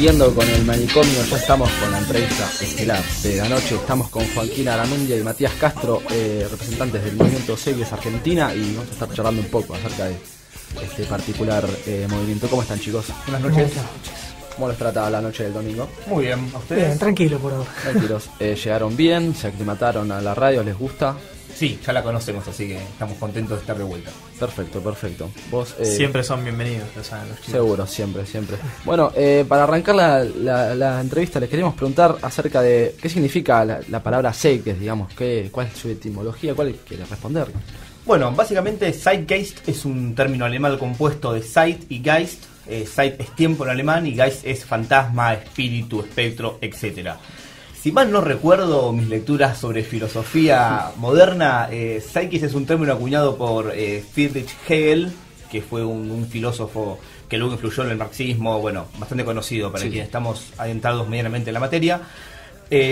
Siguiendo con el manicomio, ya estamos con la entrevista estelar de la noche. Estamos con Joaquín Aramendia y Matías Castro, representantes del movimiento Seiges Argentina, y vamos a estar charlando un poco acerca de este particular movimiento. ¿Cómo están, chicos? Buenas noches. ¿Cómo les trata la noche del domingo? Muy bien, ¿a ustedes? Bien, tranquilo por ahora. Tranquilos. ¿Llegaron bien? ¿Se aclimataron a la radio? ¿Les gusta? Sí, ya la conocemos, así que estamos contentos de estar de vuelta. Perfecto, perfecto. ¿Vos, siempre son bienvenidos, lo saben los chicos. Seguro, siempre, siempre. Bueno, para arrancar la entrevista les queríamos preguntar acerca de qué significa la palabra Seiges, digamos, cuál es su etimología, cuál quiere responder. Bueno, básicamente Zeitgeist es un término alemán compuesto de Zeit y Geist. Zeit es tiempo en alemán y Geist es fantasma, espíritu, espectro, etcétera. Si mal no recuerdo mis lecturas sobre filosofía moderna, Zeitgeist es un término acuñado por Friedrich Hegel, que fue un filósofo que luego influyó en el marxismo, bueno, bastante conocido para quienes estamos adentrados medianamente en la materia.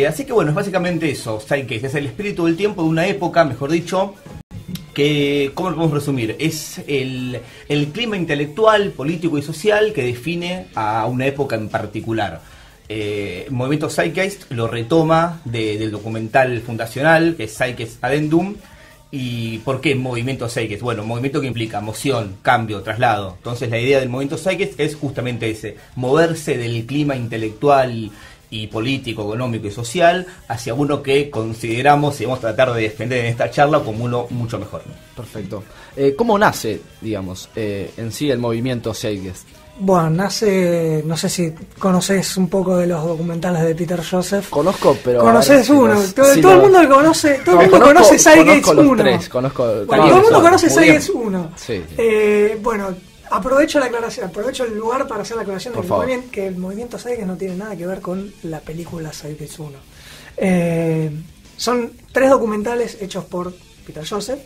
Así que bueno, es básicamente eso, Zeitgeist es el espíritu del tiempo de una época, mejor dicho, que, ¿cómo lo podemos resumir? Es el clima intelectual, político y social que define a una época en particular. El movimiento Zeitgeist lo retoma del documental fundacional, que es Zeitgeist Addendum. ¿Y por qué movimiento Zeitgeist? Bueno, movimiento que implica moción, cambio, traslado. Entonces la idea del movimiento Zeitgeist es justamente ese, moverse del clima intelectual y político, económico y social hacia uno que consideramos y vamos a tratar de defender en esta charla como uno mucho mejor. Perfecto. ¿Cómo nace, digamos, en sí el movimiento Zeitgeist? Bueno, nace, no sé si conoces un poco de los documentales de Peter Joseph. Conozco, pero... Conoces uno, todo el mundo conoce, todo el mundo conoce Zeitgeist 1. Todo el mundo conoce Zeitgeist 1. Sí. Bueno, aprovecho la aclaración, aprovecho el lugar para hacer la aclaración de que el movimiento Zeitgeist no tiene nada que ver con la película Zeitgeist 1. Son 3 documentales hechos por Peter Joseph,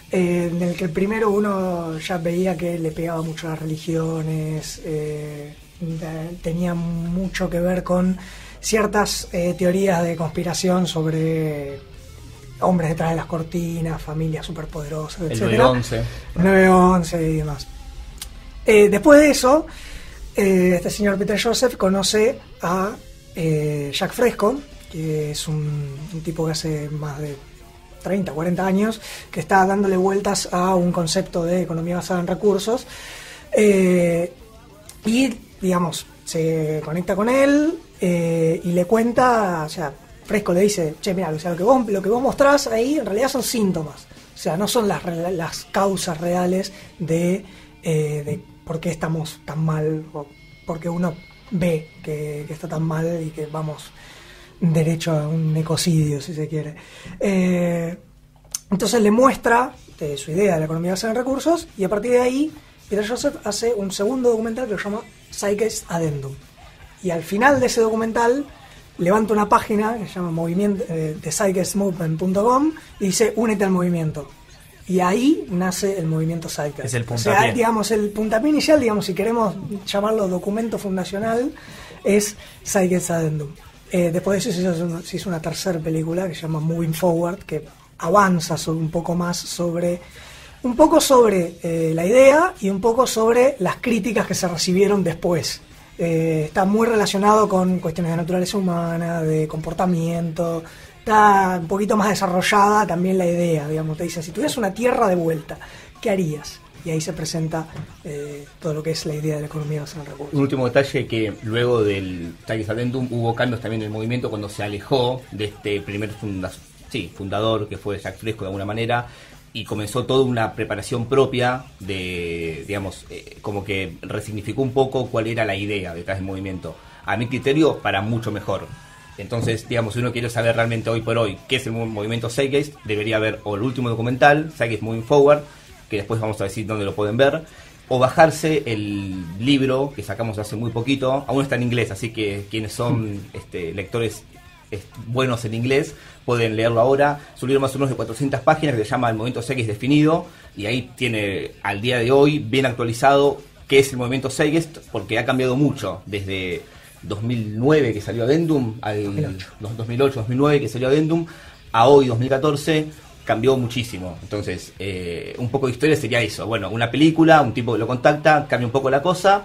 en el que el primero uno ya veía que le pegaba mucho a las religiones, tenía mucho que ver con ciertas teorías de conspiración sobre hombres detrás de las cortinas, familias superpoderosas, etc. El 9/11. El 9/11 y demás. Después de eso, este señor Peter Joseph conoce a Jacques Fresco, que es un tipo que hace más de 30, 40 años, que está dándole vueltas a un concepto de economía basada en recursos, y, digamos, se conecta con él y le cuenta, o sea, Fresco le dice, che, mira, o sea, lo que vos mostrás ahí en realidad son síntomas, o sea, no son las causas reales de por qué estamos tan mal, o por qué uno ve que está tan mal y que vamos derecho a un ecocidio, si se quiere. Entonces le muestra su idea de la economía basada en recursos, y a partir de ahí Peter Joseph hace un segundo documental que se llama Zeitgeist Addendum, y al final de ese documental levanta una página que se llama de zeitgeistmovement.com y dice únete al movimiento, y ahí nace el movimiento Zeitgeist. Es el puntapié. O sea, digamos, el puntapié inicial, digamos, si queremos llamarlo documento fundacional, es Zeitgeist Addendum. Después de eso se hizo una tercera película que se llama Moving Forward, que avanza un poco más sobre la idea y un poco sobre las críticas que se recibieron después. Está muy relacionado con cuestiones de naturaleza humana, de comportamiento, está un poquito más desarrollada también la idea, digamos, te dicen, si tuvieras una tierra de vuelta, ¿qué harías? Y ahí se presenta todo lo que es la idea de la economía basada en recursos. Un último detalle, que luego del Zeitgeist Addendum hubo cambios también en el movimiento cuando se alejó de este primer fundador, que fue Jacques Fresco de alguna manera, y comenzó toda una preparación propia de, digamos, como que resignificó un poco cuál era la idea detrás del movimiento. A mi criterio, para mucho mejor. Entonces, digamos, si uno quiere saber realmente hoy por hoy qué es el movimiento Zeitgeist, debería ver o el último documental, Zeitgeist Moving Forward, que después vamos a decir dónde lo pueden ver, o bajarse el libro que sacamos hace muy poquito. Aún está en inglés, así que quienes son lectores buenos en inglés pueden leerlo ahora. Es un libro más o menos de 400 páginas que se llama El Movimiento Zeitgeist Definido, y ahí tiene al día de hoy bien actualizado qué es el movimiento Zeitgeist, porque ha cambiado mucho desde 2009 que salió Addendum, al 2008, 2009 que salió Addendum, a hoy 2014 cambió muchísimo. Entonces, un poco de historia sería eso. Bueno, una película, un tipo que lo contacta, cambia un poco la cosa.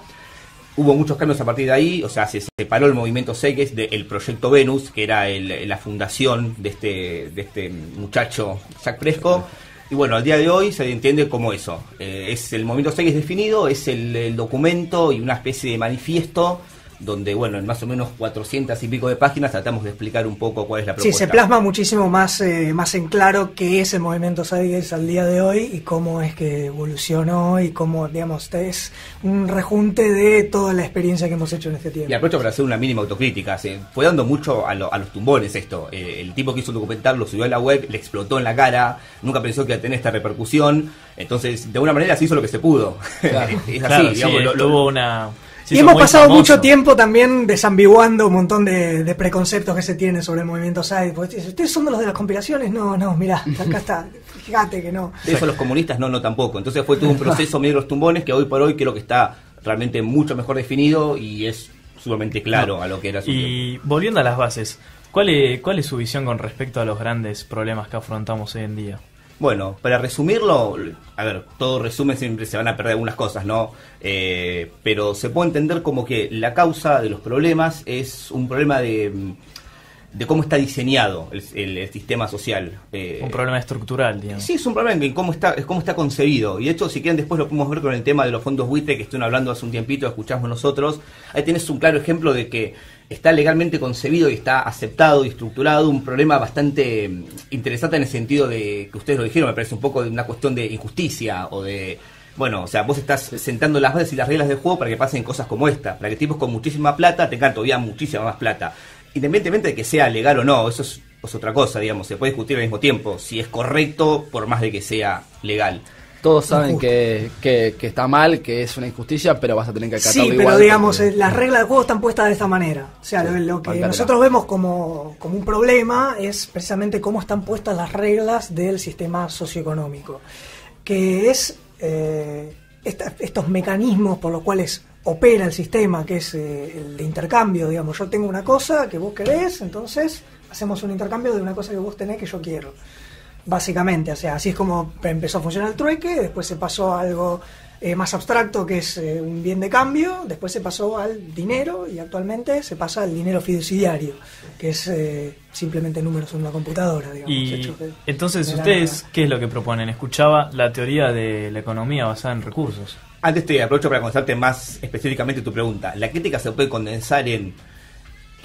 Hubo muchos cambios a partir de ahí, o sea, se separó el movimiento Zeitgeist del proyecto Venus, que era la fundación de este muchacho Jacques Fresco. Y bueno, al día de hoy se entiende como eso. Es el movimiento Zeitgeist definido, es el documento y una especie de manifiesto donde, bueno, en más o menos 400 y pico de páginas tratamos de explicar un poco cuál es la propuesta. Sí, se plasma muchísimo más en claro qué es el movimiento Zeitgeist al día de hoy y cómo es que evolucionó y cómo, digamos, es un rejunte de toda la experiencia que hemos hecho en este tiempo. Y aprovecho para hacer una mínima autocrítica. Se fue dando mucho a los tumbones esto. El tipo que hizo el documental lo subió a la web, le explotó en la cara, nunca pensó que iba a tener esta repercusión. Entonces, de alguna manera se hizo lo que se pudo. Claro. Es así, Claro, digamos. sí, tuvo una... Y hemos pasado mucho tiempo también desambiguando un montón de preconceptos que se tienen sobre el movimiento Zeitgeist. Porque ustedes son de los de las conspiraciones, no, mirá, acá está, fíjate que no. De eso los comunistas no tampoco. Entonces fue todo un proceso medio de los tumbones que hoy por hoy creo que está realmente mucho mejor definido y es sumamente claro a lo que era su Y volviendo a las bases, ¿cuál es su visión con respecto a los grandes problemas que afrontamos hoy en día? Bueno, para resumirlo, a ver, todo resumen siempre se van a perder algunas cosas, ¿no? Pero se puede entender como que la causa de los problemas es un problema de cómo está diseñado el sistema social. Un problema estructural, digamos. Sí, es un problema en cómo está concebido. Y de hecho, si quieren, después lo podemos ver con el tema de los fondos buitre que estuvieron hablando hace un tiempito, escuchamos nosotros. Ahí tenés un claro ejemplo de que está legalmente concebido y está aceptado y estructurado un problema bastante interesante en el sentido de que ustedes lo dijeron, me parece un poco de una cuestión de injusticia o de... Bueno, o sea, vos estás sentando las bases y las reglas del juego para que pasen cosas como esta, para que tipos con muchísima plata tengan todavía muchísima más plata. Independientemente de que sea legal o no, eso es otra cosa, digamos, se puede discutir al mismo tiempo, si es correcto por más de que sea legal. Todos saben que está mal, que es una injusticia, pero vas a tener que acatarlo igual. Sí, pero digamos, las reglas del juego están puestas de esta manera. O sea, Sí, lo que nosotros vemos como un problema es precisamente cómo están puestas las reglas del sistema socioeconómico, que es estos mecanismos por los cuales opera el sistema, que es el de intercambio, digamos. Yo tengo una cosa que vos querés, entonces hacemos un intercambio de una cosa que vos tenés que yo quiero. Básicamente, o sea, así es como empezó a funcionar el trueque, después se pasó a algo más abstracto que es un bien de cambio, después se pasó al dinero y actualmente se pasa al dinero fiduciario, que es simplemente números en una computadora, digamos. Y entonces, ¿ustedes qué es lo que proponen? Escuchaba la teoría de la economía basada en recursos. Antes te aprovecho para contestarte más específicamente tu pregunta. La crítica se puede condensar en...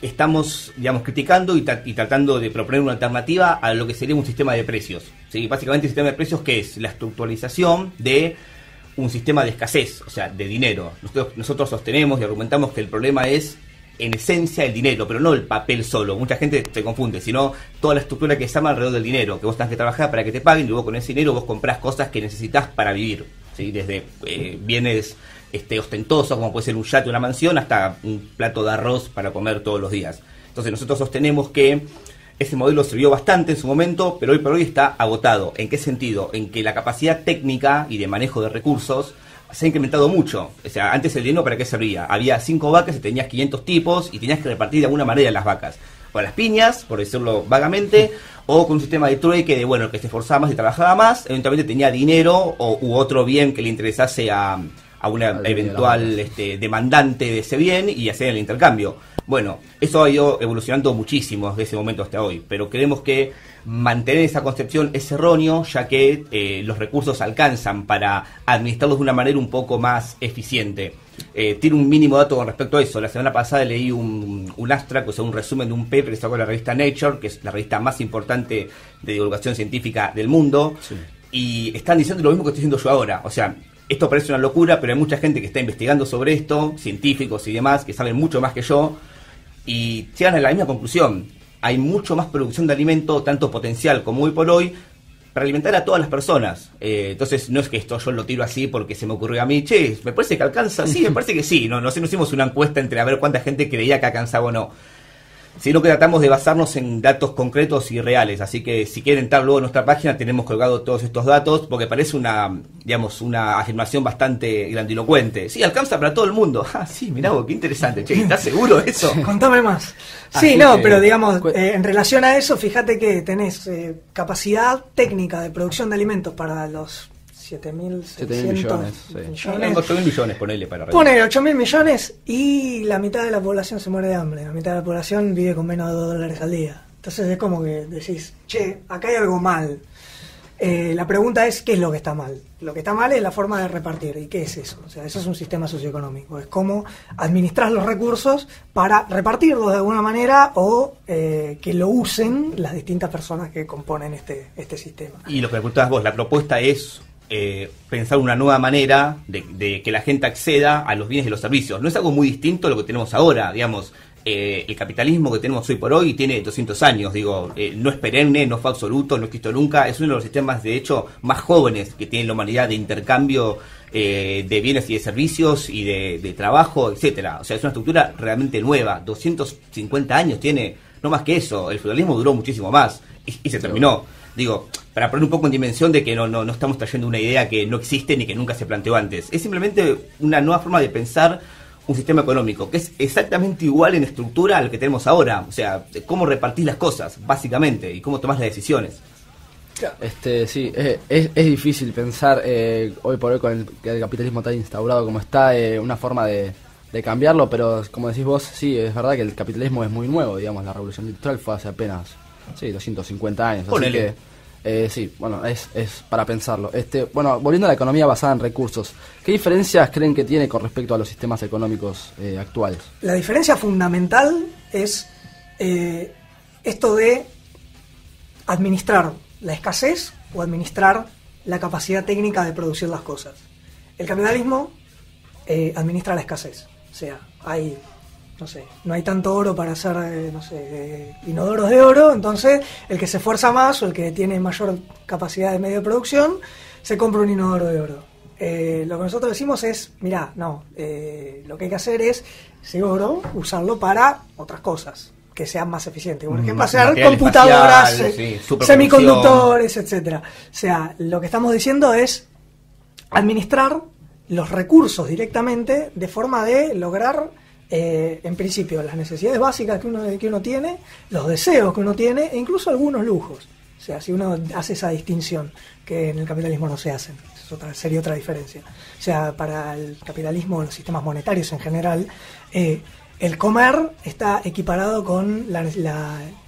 Estamos, digamos, criticando y tratando de proponer una alternativa a lo que sería un sistema de precios. ¿Sí? Básicamente el sistema de precios que es la estructuralización de un sistema de escasez, o sea, de dinero. Nosotros sostenemos y argumentamos que el problema es, en esencia, el dinero, pero no el papel solo. Mucha gente se confunde, sino toda la estructura que se llama alrededor del dinero, que vos tenés que trabajar para que te paguen y luego con ese dinero vos comprás cosas que necesitas para vivir. ¿Sí? Desde bienes ostentosos, como puede ser un yate o una mansión, hasta un plato de arroz para comer todos los días. Entonces nosotros sostenemos que ese modelo sirvió bastante en su momento, pero hoy por hoy está agotado. ¿En qué sentido? En que la capacidad técnica y de manejo de recursos se ha incrementado mucho. O sea, antes el dinero, ¿para qué servía? Había 5 vacas y tenías 500 tipos y tenías que repartir de alguna manera las vacas. Con las piñas, por decirlo vagamente, o con un sistema de trueque de, bueno, el que se esforzaba más y trabajaba más, eventualmente tenía dinero u otro bien que le interesase a una eventual demandante de ese bien y hacer el intercambio. Bueno, eso ha ido evolucionando muchísimo desde ese momento hasta hoy, pero creemos que mantener esa concepción es erróneo, ya que los recursos alcanzan para administrarlos de una manera un poco más eficiente. Tiene un mínimo dato con respecto a eso. La semana pasada leí un abstract, o sea, un resumen de un paper que sacó la revista Nature, que es la revista más importante de divulgación científica del mundo, sí. Y están diciendo lo mismo que estoy diciendo yo ahora. O sea, esto parece una locura, pero hay mucha gente que está investigando sobre esto, científicos y demás, que saben mucho más que yo, y llegan a la misma conclusión. Hay mucho más producción de alimento, tanto potencial como hoy por hoy, para alimentar a todas las personas. Entonces no es que esto yo lo tiro así porque se me ocurrió a mí, che, me parece que alcanza, sí, me parece que sí. No hicimos una encuesta entre a ver cuánta gente creía que alcanzaba o no, sino que tratamos de basarnos en datos concretos y reales. Así que si quieren entrar luego en nuestra página, tenemos colgado todos estos datos, porque parece una afirmación bastante grandilocuente. Sí, alcanza para todo el mundo. Ah, sí, mirá vos, qué interesante. Che, ¿estás seguro de eso? Contame más. Sí, no, pero digamos, en relación a eso, fíjate que tenés capacidad técnica de producción de alimentos para los 7.600 millones, sí. millones. 8.000 millones, ponele para Pone 8.000 millones y la mitad de la población se muere de hambre. La mitad de la población vive con menos de $2 al día. Entonces es como que decís, che, acá hay algo mal. La pregunta es, ¿qué es lo que está mal? Lo que está mal es la forma de repartir. ¿Y qué es eso? O sea, eso es un sistema socioeconómico. Es cómo administrar los recursos para repartirlos de alguna manera o que lo usen las distintas personas que componen este sistema. Y lo que preguntabas vos, la propuesta es pensar una nueva manera de que la gente acceda a los bienes y los servicios. No es algo muy distinto a lo que tenemos ahora, digamos. El capitalismo que tenemos hoy por hoy tiene 200 años, digo, no es perenne, no fue absoluto, no existió nunca, es uno de los sistemas de hecho más jóvenes que tiene la humanidad de intercambio de bienes y de servicios y de trabajo, etcétera. O sea, es una estructura realmente nueva, 250 años tiene, no más que eso, el feudalismo duró muchísimo más y se terminó. Digo, para poner un poco en dimensión de que no estamos trayendo una idea que no existe ni que nunca se planteó antes, es simplemente una nueva forma de pensar un sistema económico que es exactamente igual en estructura al que tenemos ahora, o sea, cómo repartís las cosas, básicamente, y cómo tomás las decisiones. Sí, es difícil pensar hoy por hoy con el capitalismo tan instaurado como está, una forma de cambiarlo, pero como decís vos, sí, es verdad que el capitalismo es muy nuevo, digamos, la revolución industrial fue hace apenas 250 años, Ponele. así que sí, bueno, es para pensarlo. Bueno, volviendo a la economía basada en recursos, ¿qué diferencias creen que tiene con respecto a los sistemas económicos actuales? La diferencia fundamental es esto de administrar la escasez o administrar la capacidad técnica de producir las cosas. El capitalismo administra la escasez, o sea, no hay tanto oro para hacer, inodoros de oro, entonces el que se esfuerza más o el que tiene mayor capacidad de medio de producción se compra un inodoro de oro. Lo que nosotros decimos es, mirá, lo que hay que hacer es ese oro usarlo para otras cosas que sean más eficientes, por ejemplo hacer computadoras, semiconductores, etcétera. O sea, lo que estamos diciendo es administrar los recursos directamente de forma de lograr en principio las necesidades básicas que uno tiene, los deseos que uno tiene e incluso algunos lujos. O sea, si uno hace esa distinción que en el capitalismo no se hacen, sería otra diferencia. O sea, para el capitalismo, los sistemas monetarios en general, el comer está equiparado con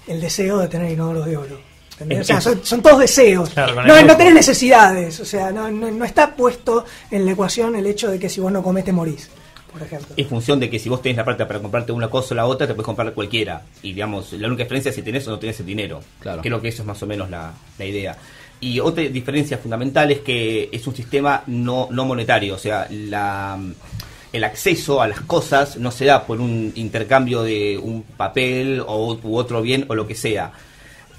el deseo de tener inodoros de oro. O sea, son todos deseos. Claro, no tenés necesidades. O sea, no está puesto en la ecuación el hecho de que si vos no comés te morís, por ejemplo. En función de que si vos tenés la plata para comprarte una cosa o la otra, te puedes comprar cualquiera. Y digamos, la única diferencia es si tenés o no tenés el dinero. Claro. Creo que eso es más o menos la idea. Y otra diferencia fundamental es que es un sistema no monetario. O sea, el acceso a las cosas no se da por un intercambio de un papel u otro bien o lo que sea.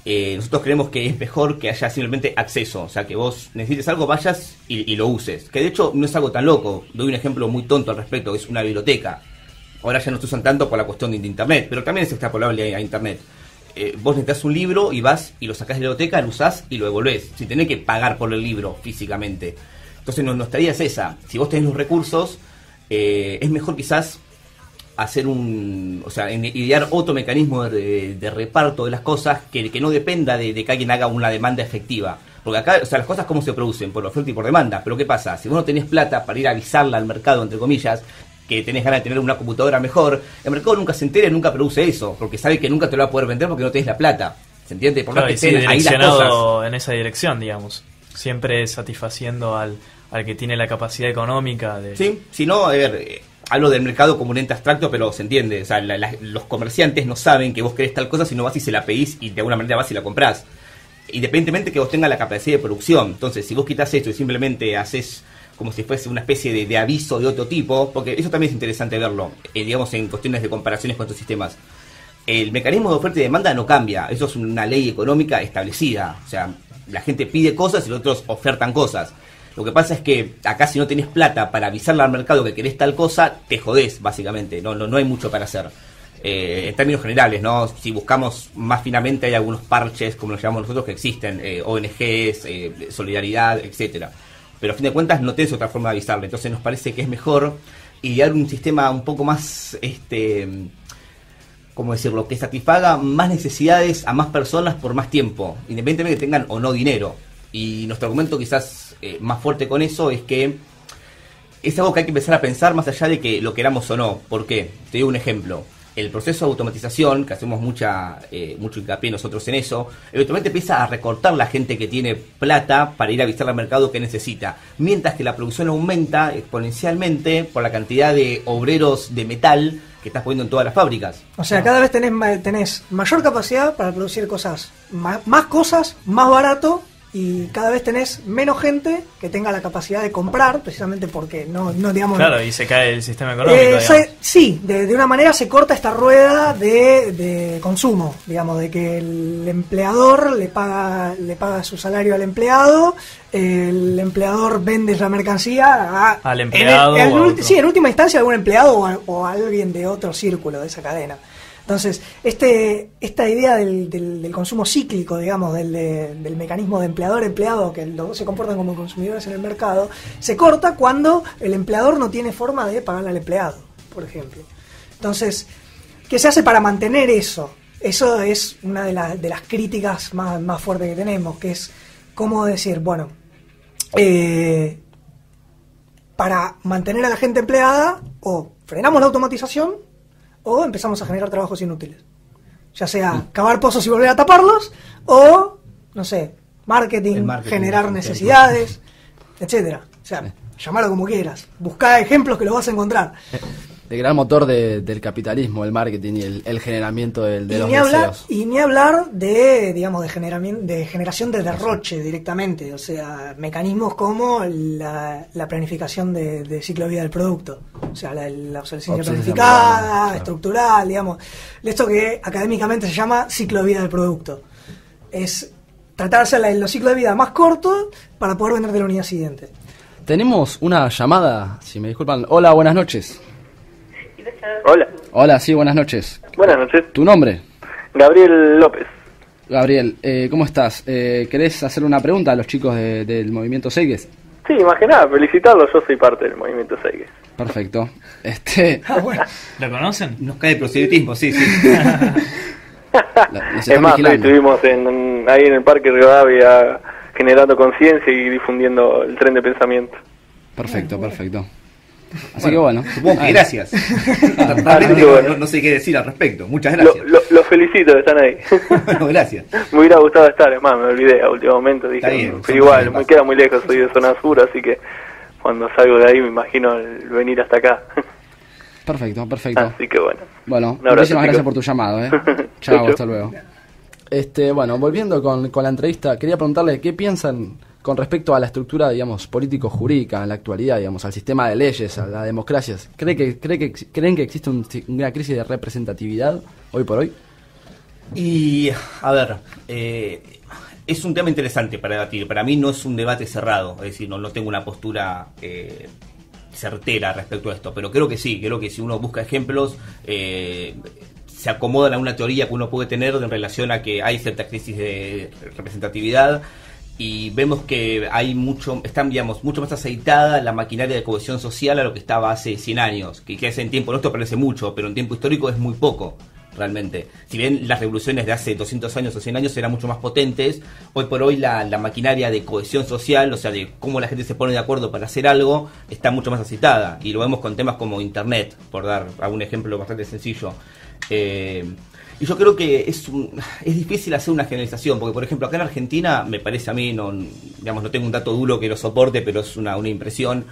Nosotros creemos que es mejor que haya simplemente acceso, o sea, que vos necesites algo, vayas y lo uses, que de hecho no es algo tan loco. Doy un ejemplo muy tonto al respecto, es una biblioteca. Ahora ya no se usan tanto por la cuestión de internet, pero también es extrapolable a internet. Vos necesitas un libro y vas y lo sacás de la biblioteca, lo usás y lo devolvés, sin tener que pagar por el libro físicamente. Entonces nuestra idea es esa: si vos tenés los recursos, es mejor quizás hacer idear otro mecanismo de reparto de las cosas que no dependa de que alguien haga una demanda efectiva. Porque acá, o sea, las cosas cómo se producen, por oferta y por demanda. Pero ¿qué pasa? Si vos no tenés plata para ir a avisarla al mercado, entre comillas, que tenés ganas de tener una computadora mejor, el mercado nunca se entera y nunca produce eso, porque sabe que nunca te lo va a poder vender porque no tenés la plata. ¿Se entiende? Por claro, que y sí, direccionado en esa dirección, digamos. Siempre satisfaciendo al que tiene la capacidad económica de... Sí, si no, a ver, hablo del mercado como un ente abstracto, pero se entiende. O sea, los comerciantes no saben que vos querés tal cosa si no vas y se la pedís y de alguna manera vas y la comprás. Independientemente que vos tengas la capacidad de producción. Entonces, si vos quitas esto y simplemente haces como si fuese una especie de aviso de otro tipo, porque eso también es interesante verlo, digamos, en cuestiones de comparaciones con otros sistemas. El mecanismo de oferta y demanda no cambia. Eso es una ley económica establecida. O sea, la gente pide cosas y los otros ofertan cosas. Lo que pasa es que acá, si no tenés plata para avisarle al mercado que querés tal cosa, te jodés, básicamente. No hay mucho para hacer. En términos generales, ¿no? Si buscamos más finamente, hay algunos parches, como los llamamos nosotros, que existen, ONGs, solidaridad, etcétera. Pero a fin de cuentas no tenés otra forma de avisarle. Entonces nos parece que es mejor idear un sistema un poco más, ¿cómo decirlo?, que satisfaga más necesidades a más personas por más tiempo, independientemente que tengan o no dinero. Y nuestro argumento quizás más fuerte con eso es que es algo que hay que empezar a pensar más allá de que lo queramos o no. ¿Por qué? Te digo un ejemplo. El proceso de automatización, que hacemos mucho hincapié nosotros en eso, eventualmente empieza a recortar la gente que tiene plata para ir a visitar al mercado que necesita, mientras que la producción aumenta exponencialmente por la cantidad de obreros de metal que estás poniendo en todas las fábricas. O sea, cada vez tenés mayor capacidad para producir cosas, más cosas, más barato, y cada vez tenés menos gente que tenga la capacidad de comprar, precisamente porque no digamos... Claro, y se cae el sistema económico, sí, de una manera se corta esta rueda de consumo, digamos, de que el empleador le paga su salario al empleado, el empleador vende la mercancía al empleado. Sí, en última instancia algún empleado o a alguien de otro círculo de esa cadena. Entonces, esta idea del consumo cíclico, digamos, del mecanismo de empleador-empleado, que los dos se comportan como consumidores en el mercado, se corta cuando el empleador no tiene forma de pagarle al empleado, por ejemplo. Entonces, ¿qué se hace para mantener eso? Eso es una de las críticas más fuertes que tenemos, que es cómo decir, bueno, para mantener a la gente empleada, o frenamos la automatización, o empezamos a generar trabajos inútiles. Ya sea cavar pozos y volver a taparlos, o, no sé, marketing generar necesidades, etcétera. O sea, llamarlo como quieras. Buscá ejemplos que los vas a encontrar. El gran motor del capitalismo, el marketing y el generamiento de los deseos. Y ni hablar de, digamos, de generación de derroche directamente, o sea, mecanismos como la planificación de ciclo de vida del producto, o sea, la obsolescencia planificada, claro, estructural, digamos, esto que académicamente se llama ciclo de vida del producto. Es tratarse los ciclos de vida más cortos para poder vender de la unidad siguiente. Tenemos una llamada, si me disculpan. Hola, buenas noches. Hola. Hola, sí, buenas noches. Buenas noches. ¿Tu nombre? Gabriel López. Gabriel, ¿cómo estás? ¿Querés hacer una pregunta a los chicos del Movimiento Seiges? Sí, más que nada, felicitarlos, yo soy parte del Movimiento Seiges. Perfecto. Bueno. ¿Lo conocen? Nos cae el proselitismo, sí. Es más, hoy estuvimos ahí en el Parque Rivadavia generando conciencia y difundiendo el tren de pensamiento. Perfecto. Así que bueno. Supongo que gracias. No sé qué decir al respecto. Muchas gracias. Los felicito que están ahí. Bueno, gracias. Me hubiera gustado estar, es más, me olvidé a último momento. Dije, bien, pero igual, me queda muy lejos, soy de zona sur, así que cuando salgo de ahí me imagino el venir hasta acá. Perfecto. Así que bueno. Bueno, muchísimas gracias por tu llamado. Chao, hasta luego. Bueno, volviendo con la entrevista, quería preguntarle qué piensan con respecto a la estructura, digamos, político-jurídica en la actualidad, digamos, al sistema de leyes, a la democracia. ¿Creen que existe una crisis de representatividad hoy por hoy? Y, a ver, es un tema interesante para debatir. Para mí no es un debate cerrado, es decir, no tengo una postura certera respecto a esto, pero creo que sí, creo que si uno busca ejemplos, se acomodan a una teoría que uno puede tener en relación a que hay cierta crisis de representatividad. Y vemos que está mucho más aceitada la maquinaria de cohesión social a lo que estaba hace 100 años, que hace en tiempo nuestro parece mucho, pero en tiempo histórico es muy poco, realmente. Si bien las revoluciones de hace 200 años o 100 años eran mucho más potentes, hoy por hoy la maquinaria de cohesión social, o sea, de cómo la gente se pone de acuerdo para hacer algo, está mucho más aceitada. Y lo vemos con temas como Internet, por dar algún ejemplo bastante sencillo. Y yo creo que es difícil hacer una generalización, porque por ejemplo acá en Argentina, me parece a mí, no tengo un dato duro que lo soporte, pero es una impresión,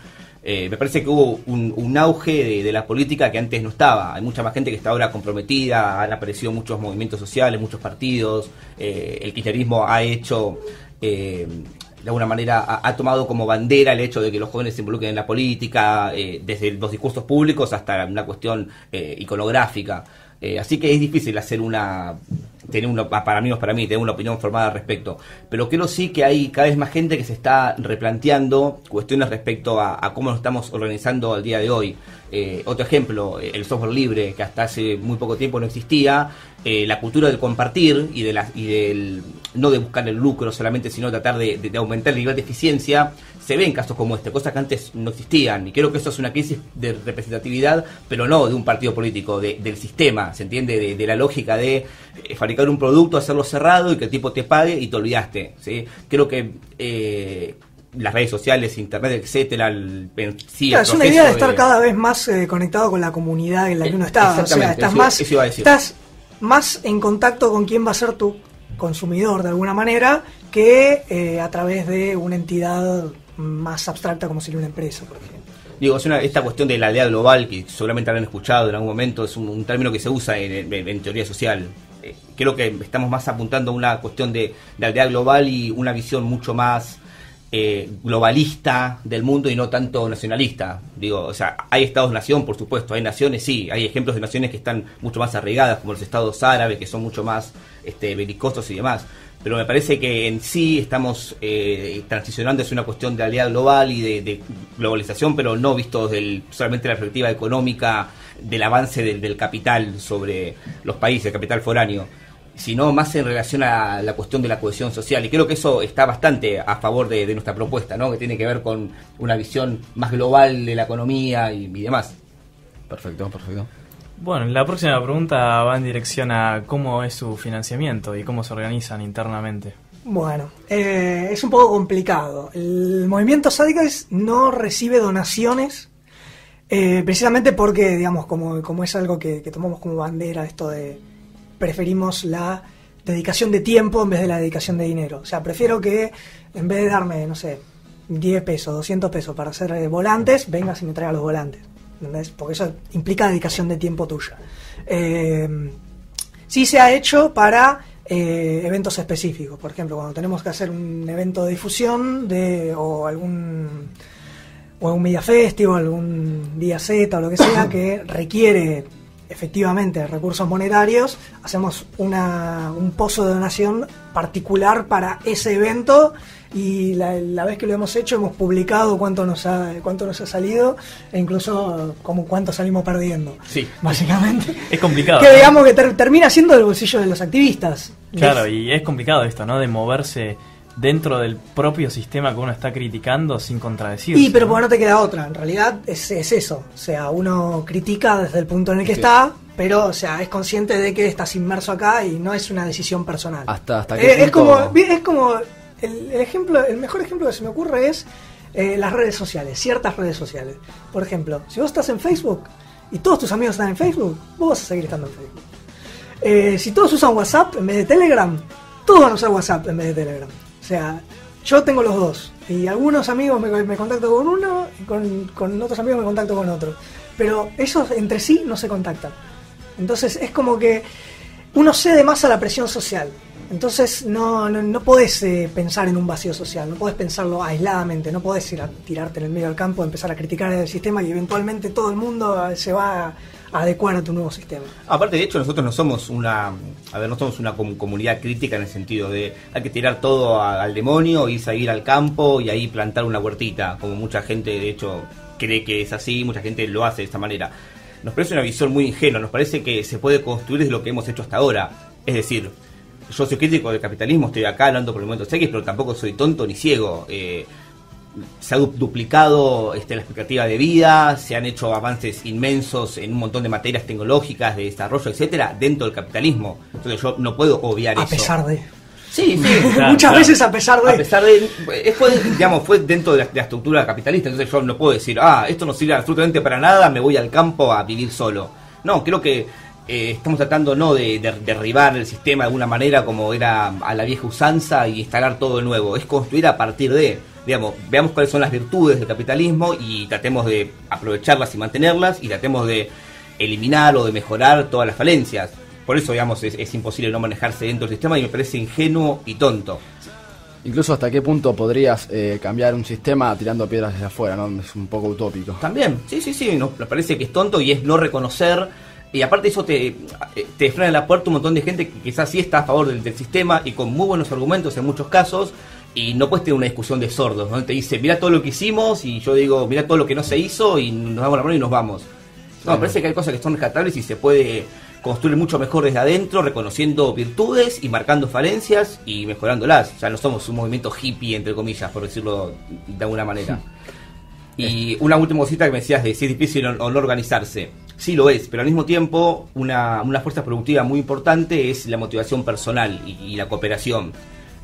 me parece que hubo un auge de la política que antes no estaba. Hay mucha más gente que está ahora comprometida, han aparecido muchos movimientos sociales, muchos partidos, el kirchnerismo ha hecho... de alguna manera ha tomado como bandera el hecho de que los jóvenes se involucren en la política, desde los discursos públicos hasta una cuestión iconográfica. Así que es difícil hacer tener una opinión formada al respecto. Pero creo sí que hay cada vez más gente que se está replanteando cuestiones respecto a cómo nos estamos organizando al día de hoy. Otro ejemplo, el software libre, que hasta hace muy poco tiempo no existía. La cultura del compartir y del no de buscar el lucro solamente, sino tratar de aumentar el nivel de eficiencia. Se ven casos como este, cosas que antes no existían, y creo que eso es una crisis de representatividad, pero no de un partido político, del sistema, ¿se entiende? De la lógica de fabricar fabricar un producto, hacerlo cerrado y que el tipo te pague y te olvidaste, ¿sí? Creo que las redes sociales, internet, etcétera, sí, claro, es una idea de estar cada vez más conectado con la comunidad en la que uno está. O sea, estás más en contacto con quién va a ser tu consumidor de alguna manera que a través de una entidad más abstracta como sería una empresa, por ejemplo. Digo, esta cuestión de la aldea global, que seguramente habrán escuchado en algún momento, es un término que se usa en teoría social. Creo que estamos más apuntando a una cuestión de aldea global y una visión mucho más globalista del mundo y no tanto nacionalista. Digo, o sea, hay estados-nación, por supuesto, hay naciones, sí, hay ejemplos de naciones que están mucho más arraigadas, como los estados árabes, que son mucho más belicosos y demás. Pero me parece que en sí estamos transicionando hacia una cuestión de aldea global y de globalización, pero no visto solamente la perspectiva económica del avance del capital sobre los países, el capital foráneo, sino más en relación a la cuestión de la cohesión social. Y creo que eso está bastante a favor de nuestra propuesta, ¿no? Que tiene que ver con una visión más global de la economía y demás. Perfecto. Bueno, la próxima pregunta va en dirección a cómo es su financiamiento y cómo se organizan internamente. Bueno, es un poco complicado. El movimiento Zeitgeist no recibe donaciones, precisamente porque, digamos, como es algo que tomamos como bandera, esto de preferimos la dedicación de tiempo en vez de la dedicación de dinero. O sea, prefiero que en vez de darme, no sé, 10 pesos, 200 pesos para hacer volantes, vengas y me traigas los volantes. ¿Entendés? Porque eso implica dedicación de tiempo tuya. Sí se ha hecho para eventos específicos. Por ejemplo, cuando tenemos que hacer un evento de difusión o algún Media Festival, algún Día Z o lo que sea, que requiere efectivamente recursos monetarios, hacemos un pozo de donación particular para ese evento, y la vez que lo hemos hecho hemos publicado cuánto nos ha salido e incluso como cuánto salimos perdiendo. Sí, básicamente es complicado, que digamos que termina siendo del bolsillo de los activistas. Claro, y es complicado esto, ¿no? De moverse dentro del propio sistema que uno está criticando sin contradecirse. Y pero porque no te queda otra, en realidad es eso. O sea, uno critica desde el punto en el que está, pero o sea, es consciente de que estás inmerso acá y no es una decisión personal. Hasta qué punto... es como el mejor ejemplo que se me ocurre es las redes sociales, ciertas redes sociales. Por ejemplo, si vos estás en Facebook y todos tus amigos están en Facebook, vos vas a seguir estando en Facebook. Si todos usan WhatsApp en vez de Telegram, todos van a usar WhatsApp en vez de Telegram. O sea, yo tengo los dos y algunos amigos me contacto con uno y con otros amigos me contacto con otro, pero ellos entre sí no se contactan. Entonces es como que uno cede más a la presión social. Entonces no podés pensar en un vacío social, no podés pensarlo aisladamente, no podés ir a tirarte en el medio del campo, empezar a criticar el sistema y eventualmente todo el mundo se va a adecuar a tu nuevo sistema. Aparte, de hecho, nosotros no somos una comunidad crítica en el sentido de hay que tirar todo al demonio, irse a ir al campo y ahí plantar una huertita, como mucha gente de hecho cree que es así, mucha gente lo hace de esta manera. Nos parece una visión muy ingenua, nos parece que se puede construir desde lo que hemos hecho hasta ahora. Es decir, yo soy crítico del capitalismo, estoy acá hablando por el momento X, pero tampoco soy tonto ni ciego. Se ha duplicado la expectativa de vida, se han hecho avances inmensos en un montón de materias tecnológicas, de desarrollo, etcétera, dentro del capitalismo. Entonces yo no puedo obviar eso. A pesar de... Sí, claro, muchas veces a pesar de... Fue dentro de la estructura capitalista, entonces yo no puedo decir, esto no sirve absolutamente para nada, me voy al campo a vivir solo. No, creo que estamos tratando no de derribar el sistema de alguna manera como era a la vieja usanza y instalar todo de nuevo, es construir a partir de, veamos cuáles son las virtudes del capitalismo y tratemos de aprovecharlas y mantenerlas y tratemos de eliminar o de mejorar todas las falencias. Por eso, es imposible no manejarse dentro del sistema y me parece ingenuo y tonto. Incluso hasta qué punto podrías cambiar un sistema tirando piedras desde afuera, ¿no? Es un poco utópico. También, sí, nos parece que es tonto y es no reconocer. Y aparte eso te frena en la puerta un montón de gente que quizás sí está a favor del sistema y con muy buenos argumentos en muchos casos, y no puedes tener una discusión de sordos, ¿no? Te dice, mira todo lo que hicimos, y yo digo, mira todo lo que no se hizo, y nos damos la mano y nos vamos. No, me parece que hay cosas que son rescatables y se puede construir mucho mejor desde adentro, reconociendo virtudes y marcando falencias y mejorándolas. O sea, no somos un movimiento hippie, entre comillas, por decirlo de alguna manera. Y una última cosita que me decías de si es difícil o no organizarse. Sí lo es, pero al mismo tiempo una fuerza productiva muy importante es la motivación personal y la cooperación.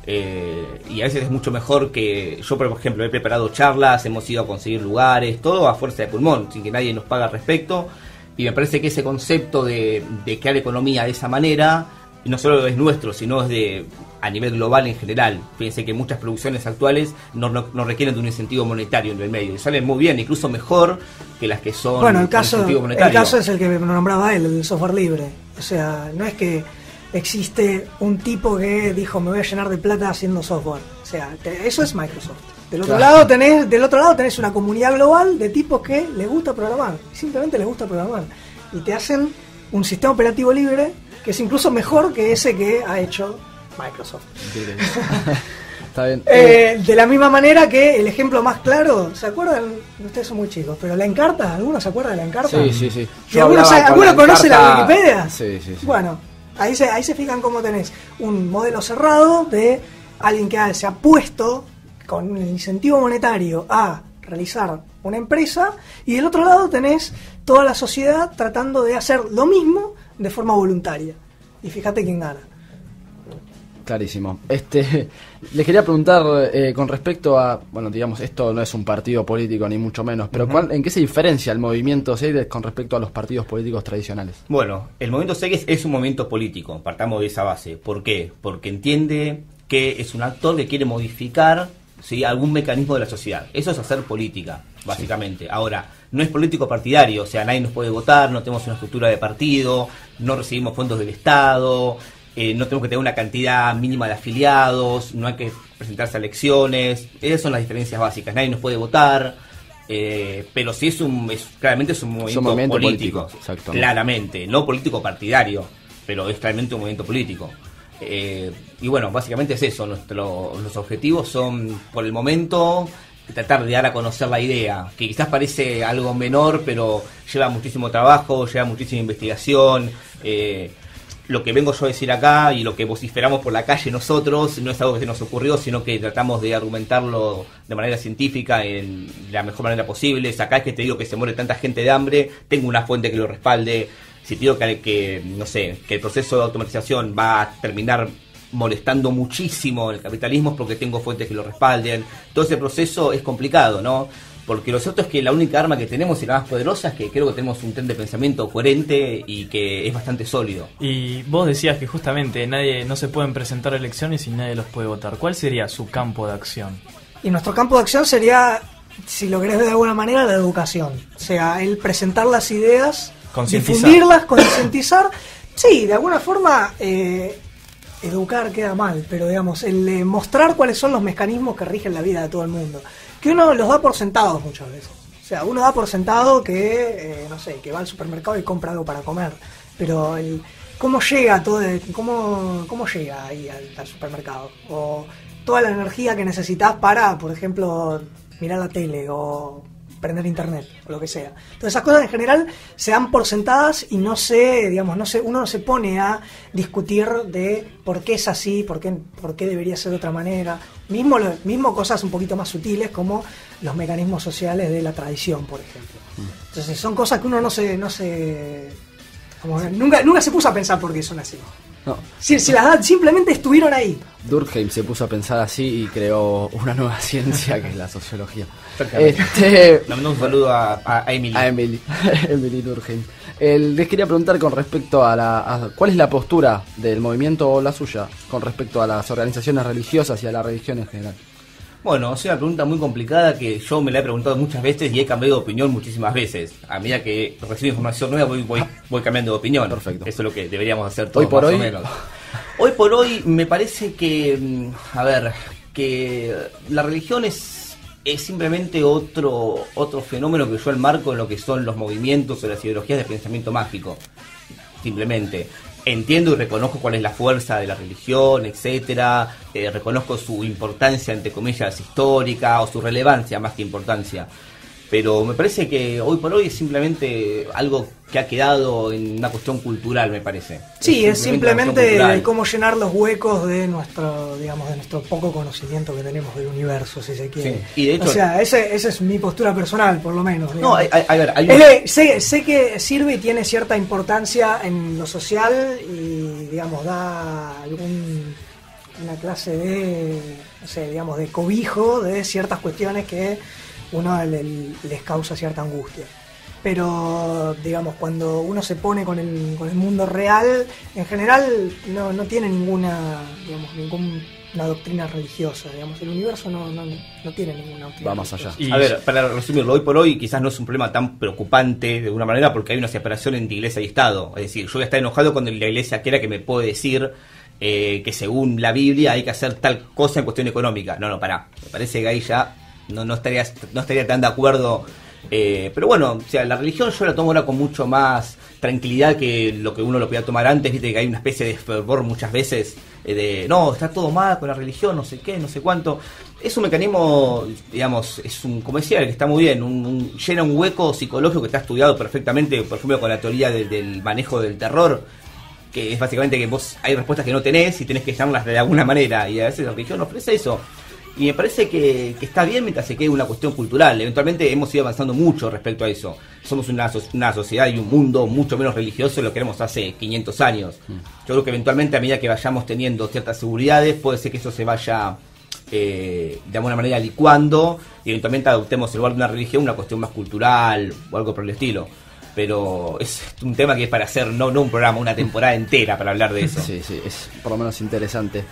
Y a veces es mucho mejor que yo, por ejemplo, he preparado charlas, hemos ido a conseguir lugares, todo a fuerza de pulmón, sin que nadie nos pague al respecto. Y me parece que ese concepto de crear economía de esa manera no solo es nuestro, sino es a nivel global en general. Fíjense que muchas producciones actuales no requieren de un incentivo monetario en el medio y salen muy bien, incluso mejor que las que son bueno, el con incentivo monetario. caso es el que nombraba él, el software libre. O sea, no es que existe un tipo que dijo me voy a llenar de plata haciendo software. O sea, eso es Microsoft. Del otro lado tenés una comunidad global de tipos que les gusta programar, simplemente les gusta programar y te hacen un sistema operativo libre que es incluso mejor que ese que ha hecho Microsoft. Está bien. De la misma manera que el ejemplo más claro, ¿se acuerdan? Ustedes son muy chicos, pero la Encarta, ¿algunos se acuerdan de la Encarta? Sí. ¿Alguno conoce la Wikipedia? Sí. Bueno, ahí se fijan cómo tenés un modelo cerrado de alguien que se ha puesto con el incentivo monetario a realizar una empresa, y del otro lado tenés toda la sociedad tratando de hacer lo mismo de forma voluntaria. Y fíjate quién gana. Clarísimo. Les quería preguntar con respecto a, bueno, digamos, esto no es un partido político ni mucho menos, pero ¿en qué se diferencia el movimiento Seiges con respecto a los partidos políticos tradicionales? Bueno, el movimiento Seiges es un movimiento político, partamos de esa base. ¿Por qué? Porque entiende que es un actor que quiere modificar, ¿sí?, algún mecanismo de la sociedad. Eso es hacer política, básicamente. Sí. Ahora, no es político partidario, o sea, nadie nos puede votar, no tenemos una estructura de partido, no recibimos fondos del Estado, no tenemos que tener una cantidad mínima de afiliados, no hay que presentarse a elecciones. Esas son las diferencias básicas. Nadie nos puede votar, pero sí claramente es un movimiento político. Claramente, no político partidario, pero es claramente un movimiento político. Y bueno, básicamente es eso. Los objetivos son, por el momento, tratar de dar a conocer la idea, que quizás parece algo menor, pero lleva muchísimo trabajo, lleva muchísima investigación. Lo que vengo yo a decir acá y lo que vociferamos por la calle nosotros no es algo que se nos ocurrió, sino que tratamos de argumentarlo de manera científica en la mejor manera posible. Acá es que te digo que se muere tanta gente de hambre, tengo una fuente que lo respalde. Si te digo que el proceso de automatización va a terminar molestando muchísimo el capitalismo, es porque tengo fuentes que lo respalden. Todo ese proceso es complicado, ¿no? Porque lo cierto es que la única arma que tenemos y la más poderosa es que creo que tenemos un tren de pensamiento coherente y que es bastante sólido. Y vos decías que justamente no se pueden presentar elecciones y nadie los puede votar. ¿Cuál sería su campo de acción? Y nuestro campo de acción sería, si lo querés ver de alguna manera, la educación. O sea, el presentar las ideas, difundirlas, concientizar. Sí, de alguna forma, educar queda mal, pero digamos, el mostrar cuáles son los mecanismos que rigen la vida de todo el mundo. Que uno los da por sentados muchas veces. O sea, uno da por sentado que, que va al supermercado y compra algo para comer. Pero cómo llega cómo llega ahí al supermercado. O toda la energía que necesitas para, por ejemplo, mirar la tele o prender internet o lo que sea. Entonces esas cosas en general se dan por sentadas y uno no se discutir de por qué es así, por qué debería ser de otra manera. Mismo cosas un poquito más sutiles como los mecanismos sociales de la tradición, por ejemplo. Entonces son cosas que uno nunca se puso a pensar por qué son así. No. Si simplemente estuvieron ahí. Durkheim se puso a pensar así y creó una nueva ciencia que es la sociología. Le mando un saludo a Emily. A Emily Durkheim. Les quería preguntar con respecto a cuál es la postura del movimiento o la suya con respecto a las organizaciones religiosas y a la religión en general. Bueno, es una pregunta muy complicada que yo me la he preguntado muchas veces y he cambiado de opinión muchísimas veces. A medida que recibo información nueva voy cambiando de opinión. Perfecto. Eso es lo que deberíamos hacer todos, hoy por más hoy. O menos. Hoy por hoy me parece que la religión es simplemente otro fenómeno que yo enmarco en lo que son los movimientos o las ideologías de pensamiento mágico. Simplemente entiendo y reconozco cuál es la fuerza de la religión, etcétera. Reconozco su importancia, entre comillas, histórica, o su relevancia más que importancia. Pero me parece que hoy por hoy es simplemente algo que ha quedado en una cuestión cultural, me parece. Sí, es una simplemente cuestión cultural. cómo llenar los huecos de nuestro, digamos, de nuestro poco conocimiento que tenemos del universo, si se quiere. Sí, y de hecho, o sea, esa es mi postura personal, por lo menos. No, digamos. a ver, hay Sé que sirve y tiene cierta importancia en lo social y, digamos, da una clase de, no sé, digamos, de cobijo de ciertas cuestiones que uno les causa cierta angustia. Pero, digamos, cuando uno se pone con el mundo real, en general no tiene ninguna doctrina religiosa, digamos. El universo no tiene ninguna doctrina Va más allá. A ver, para resumirlo, hoy por hoy quizás no es un problema tan preocupante de alguna manera porque hay una separación entre iglesia y Estado. Es decir, yo voy a estar enojado cuando la iglesia quiera que me puede decir que según la Biblia hay que hacer tal cosa en cuestión económica. No, pará. Me parece que ahí ya no estaría tan de acuerdo. Pero bueno, o sea, la religión yo la tomo ahora con mucho más tranquilidad que lo que uno lo podía tomar antes. Viste que hay una especie de fervor muchas veces de no, está todo mal con la religión, no sé qué, no sé cuánto. Es un mecanismo, digamos, como decía, que está muy bien, llena un hueco psicológico que está estudiado perfectamente, por ejemplo, con la teoría del manejo del terror, que es básicamente que vos hay respuestas que no tenés y tenés que llenarlas de alguna manera, y a veces la religión ofrece eso. Y me parece que está bien mientras se quede una cuestión cultural. Eventualmente hemos ido avanzando mucho respecto a eso. Somos una sociedad y un mundo mucho menos religioso de lo que éramos hace 500 años. Yo creo que eventualmente a medida que vayamos teniendo ciertas seguridades, puede ser que eso se vaya de alguna manera licuando y eventualmente adoptemos en lugar de una religión una cuestión más cultural o algo por el estilo. Pero es un tema que es para hacer no un programa, una temporada entera para hablar de eso. Sí, es por lo menos interesante.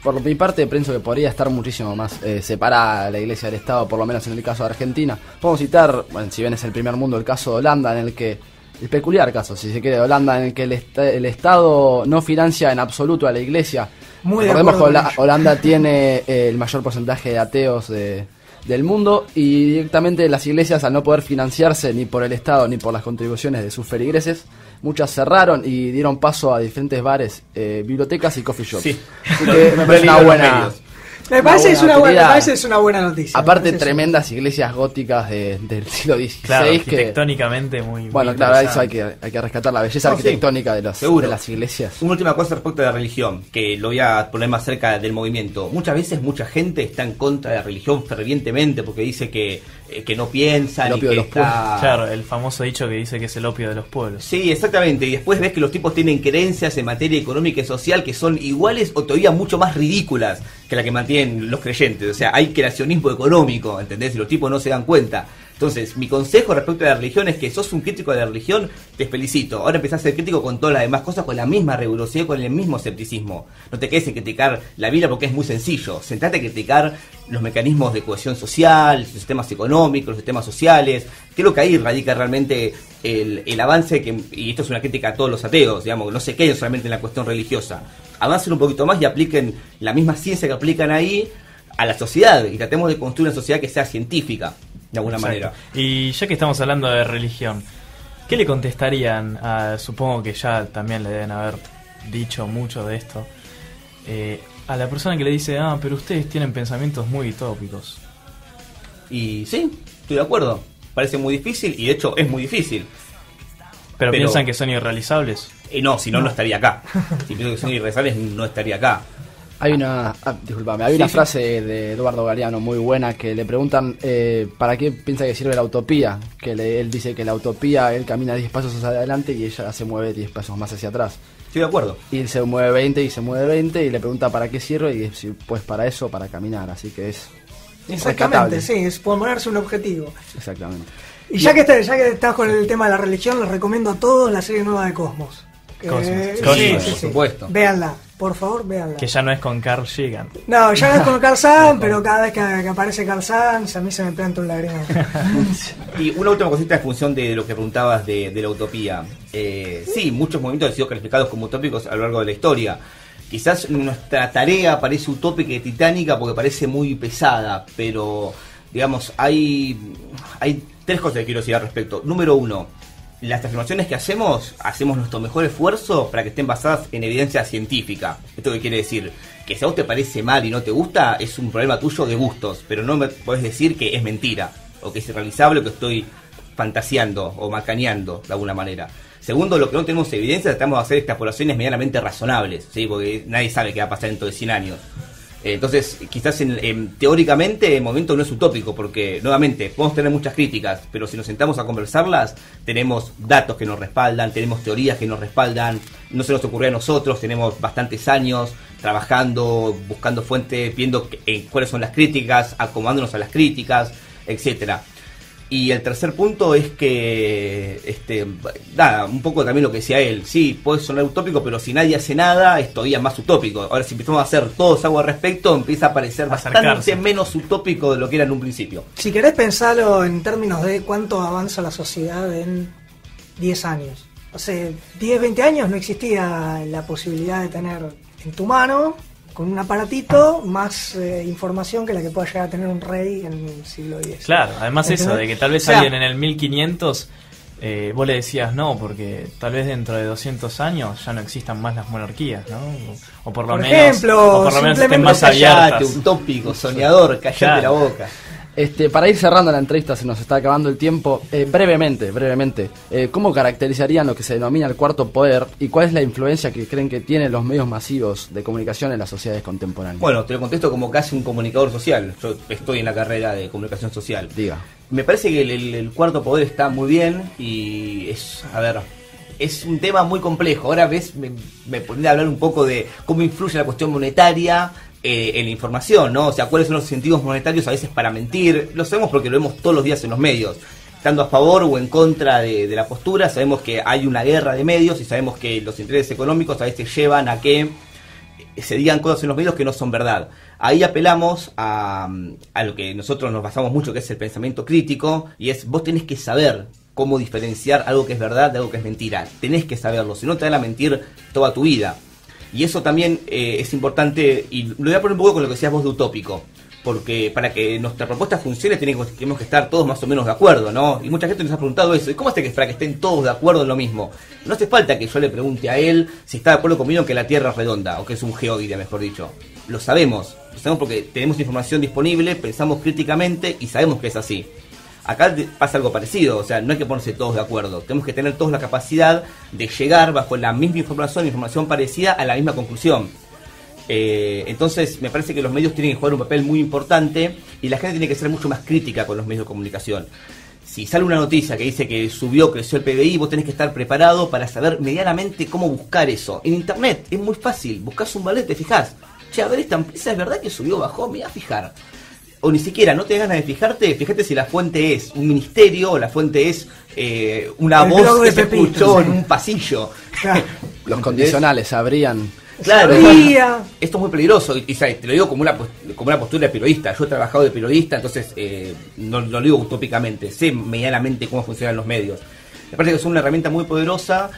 Por mi parte pienso que podría estar muchísimo más separada la iglesia del Estado, por lo menos en el caso de Argentina. Podemos citar, bueno, si bien es el primer mundo, el caso de Holanda, en el que, el peculiar caso, si se quiere, de Holanda, en el que el Estado no financia en absoluto a la iglesia. Recordemos que Holanda tiene el mayor porcentaje de ateos del mundo, y directamente las iglesias, al no poder financiarse ni por el Estado ni por las contribuciones de sus feligreses, muchas cerraron y dieron paso a diferentes bares, bibliotecas y coffee shops. Sí. Así que me parece una buena... Me parece es una buena noticia. Aparte, tremendas iglesias góticas del siglo XVI. Claro, arquitectónicamente muy bueno, claro, eso hay que rescatar la belleza arquitectónica de las iglesias. Una última cosa respecto a la religión, que lo voy a poner más cerca del movimiento. Muchas veces mucha gente está en contra de la religión fervientemente porque dice que no piensa. El opio de los pueblos. Claro, el famoso dicho que dice que es el opio de los pueblos. Sí, exactamente. Y después ves que los tipos tienen creencias en materia económica y social que son iguales o todavía mucho más ridículas que la que mantienen los creyentes. O sea, hay creacionismo económico, ¿entendés? Y los tipos no se dan cuenta. Entonces, mi consejo respecto a la religión es que sos un crítico de la religión, te felicito. Ahora empezás a ser crítico con todas las demás cosas, con la misma rigurosidad, con el mismo escepticismo. No te quedes en criticar la Biblia porque es muy sencillo. Sentate a criticar los mecanismos de cohesión social, los sistemas económicos, los sistemas sociales. Creo que ahí radica realmente el avance, y esto es una crítica a todos los ateos, digamos, no se queden solamente en la cuestión religiosa. Avancen un poquito más y apliquen la misma ciencia que aplican ahí a la sociedad, y tratemos de construir una sociedad que sea científica, de alguna manera. Y ya que estamos hablando de religión, ¿qué le contestarían supongo que ya también le deben haber dicho mucho de esto, a la persona que le dice, pero ustedes tienen pensamientos muy utópicos? Y sí, estoy de acuerdo. Parece muy difícil, y de hecho es muy difícil. ¿Pero piensan que son irrealizables? No, si no estaría acá. Si pienso que son irrealizables, no estaría acá. Hay una frase de Eduardo Galeano muy buena, que le preguntan ¿para qué piensa que sirve la utopía? Que él dice que la utopía, él camina 10 pasos hacia adelante y ella se mueve 10 pasos más hacia atrás. Estoy de acuerdo. Y él se mueve 20 y se mueve 20 y le pregunta ¿para qué sirve? Y dice, pues para eso, para caminar. Así que es exactamente, rescatable. sí, es ponerse un objetivo. Exactamente. Y ya que estás con el tema de la religión, les recomiendo a todos la serie nueva de Cosmos. Sí, por supuesto. Véanla, por favor, véanla. Que ya no es con Carl Sagan. No, ya no es con Carl Sagan, pero cada vez que aparece Carl Sagan, a mí se me planta un lágrima. Y una última cosita en función de lo que preguntabas de la utopía. Sí, muchos movimientos han sido calificados como utópicos a lo largo de la historia. Quizás nuestra tarea parece utópica y titánica porque parece muy pesada, pero digamos, hay 3 cosas que quiero decir al respecto. Número 1, las afirmaciones que hacemos nuestro mejor esfuerzo para que estén basadas en evidencia científica. ¿Esto qué quiere decir? Que si a vos te parece mal y no te gusta, es un problema tuyo de gustos, pero no me podés decir que es mentira. o que es irrealizable, o que estoy fantaseando o macaneando de alguna manera. Segundo, lo que no tenemos evidencia, tratamos de hacer extrapolaciones medianamente razonables, ¿sí? Porque nadie sabe qué va a pasar dentro de 100 años. Entonces, quizás teóricamente el momento no es utópico, porque nuevamente podemos tener muchas críticas, pero si nos sentamos a conversarlas, tenemos datos que nos respaldan, tenemos teorías que nos respaldan, no se nos ocurrió a nosotros, tenemos bastantes años trabajando, buscando fuentes, viendo cuáles son las críticas, acomodándonos a las críticas, etcétera. Y el tercer punto es que, nada, un poco también lo que decía él, sí, puede sonar utópico, pero si nadie hace nada, es todavía más utópico. Ahora, si empezamos a hacer todos algo al respecto, empieza a parecer bastante menos utópico de lo que era en un principio. Si querés pensarlo en términos de cuánto avanza la sociedad en 10 años. Hace 10, 20 años no existía la posibilidad de tener en tu mano, con un aparatito, más información que la que pueda llegar a tener un rey en el siglo X. Claro, además ¿entendés? eso, de que tal vez alguien en el 1500, vos le decías no, porque tal vez dentro de 200 años ya no existan más las monarquías, ¿no? O por lo menos, ejemplo, o por lo menos estén simplemente más abiertas. Utópico, soñador, callate Claro. la boca. Para ir cerrando la entrevista, se nos está acabando el tiempo. Brevemente, ¿cómo caracterizarían lo que se denomina el cuarto poder y cuál es la influencia que creen que tienen los medios masivos de comunicación en las sociedades contemporáneas? Bueno, te lo contesto como casi un comunicador social. Yo estoy en la carrera de comunicación social. Diga. Me parece que el cuarto poder está muy bien y es un tema muy complejo. Ahora me pondré a hablar un poco de cómo influye la cuestión monetaria en la información, ¿no? O sea, cuáles son los incentivos monetarios a veces para mentir. Lo sabemos porque lo vemos todos los días en los medios. Estando a favor o en contra de la postura, sabemos que hay una guerra de medios y sabemos que los intereses económicos a veces llevan a que se digan cosas en los medios que no son verdad. Ahí apelamos a lo que nosotros nos basamos mucho, que es el pensamiento crítico, y es vos tenés que saber cómo diferenciar algo que es verdad de algo que es mentira. Tenés que saberlo, si no te van a mentir toda tu vida. Y eso también es importante, y lo voy a poner un poco con lo que decías vos de utópico, porque para que nuestra propuesta funcione tenemos que estar todos más o menos de acuerdo, ¿no? Y mucha gente nos ha preguntado eso, ¿y cómo hace que para que estén todos de acuerdo en lo mismo? No hace falta que yo le pregunte a él si está de acuerdo conmigo en que la Tierra es redonda, o que es un geoide, mejor dicho. Lo sabemos porque tenemos información disponible, pensamos críticamente y sabemos que es así. Acá pasa algo parecido, o sea, no hay que ponerse todos de acuerdo, tenemos que tener todos la capacidad de llegar bajo la misma información parecida a la misma conclusión. Entonces me parece que los medios tienen que jugar un papel muy importante y la gente tiene que ser mucho más crítica con los medios de comunicación. Si sale una noticia que dice que creció el PBI, vos tenés que estar preparado para saber medianamente cómo buscar eso. En internet es muy fácil, buscás un valor, te fijás, che, a ver, esta empresa es verdad que subió o bajó, me voy a fijar. O ni siquiera, no te ganas de fíjate si la fuente es un ministerio o la fuente es una voz que se escuchó en un pasillo. Claro. Los condicionales sabrían. Claro, Sabría. esto es muy peligroso y te lo digo como una postura de periodista. Yo he trabajado de periodista, entonces no lo digo utópicamente, sé medianamente cómo funcionan los medios. Me parece que es una herramienta muy poderosa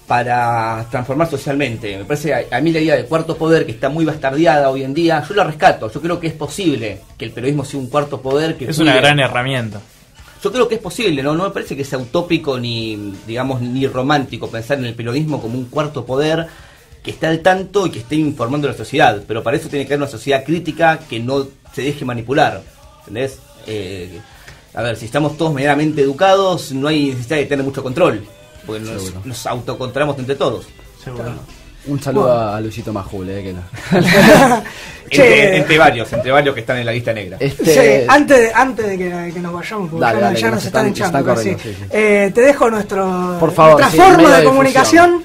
para transformar socialmente. Me parece a mí la idea de cuarto poder, que está muy bastardeada hoy en día, yo la rescato. Yo creo que es posible que el periodismo sea un cuarto poder. Que es una gran herramienta. Yo creo que es posible, no me parece que sea utópico ni romántico pensar en el periodismo como un cuarto poder que está al tanto y que esté informando a la sociedad. Pero para eso tiene que haber una sociedad crítica que no se deje manipular, ¿entendés? A ver, si estamos todos medianamente educados, no hay necesidad de tener mucho control, porque nos autocontrolamos entre todos. Seguro. Claro. Un saludo a Luisito Majul, que no. entre varios que están en la lista negra. Sí, antes de que nos vayamos, porque Dale, ya nos están echando. corriendo, Sí. Sí. Te dejo nuestra medio forma de de comunicación.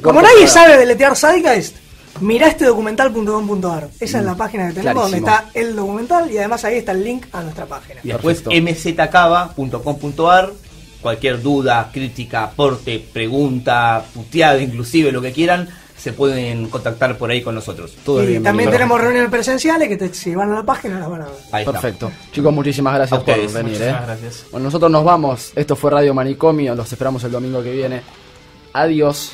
Como nadie sabe deletear Zeitgeist, mirá este documental.com.ar. Esa es la página que tenemos, Clarísimo. donde está el documental y además ahí está el link a nuestra página. Y después Perfecto. mzcava.com.ar. Cualquier duda, crítica, aporte, pregunta, puteada, inclusive lo que quieran, se pueden contactar por ahí con nosotros. Todo Y bien. también tenemos reuniones presenciales que si van a la página las van a ver. Ahí está. Perfecto. Chicos, muchísimas gracias A ustedes. por venir. Muchísimas gracias. Bueno, nosotros nos vamos. Esto fue Radio Manicomio. Los esperamos el domingo que viene. Adiós.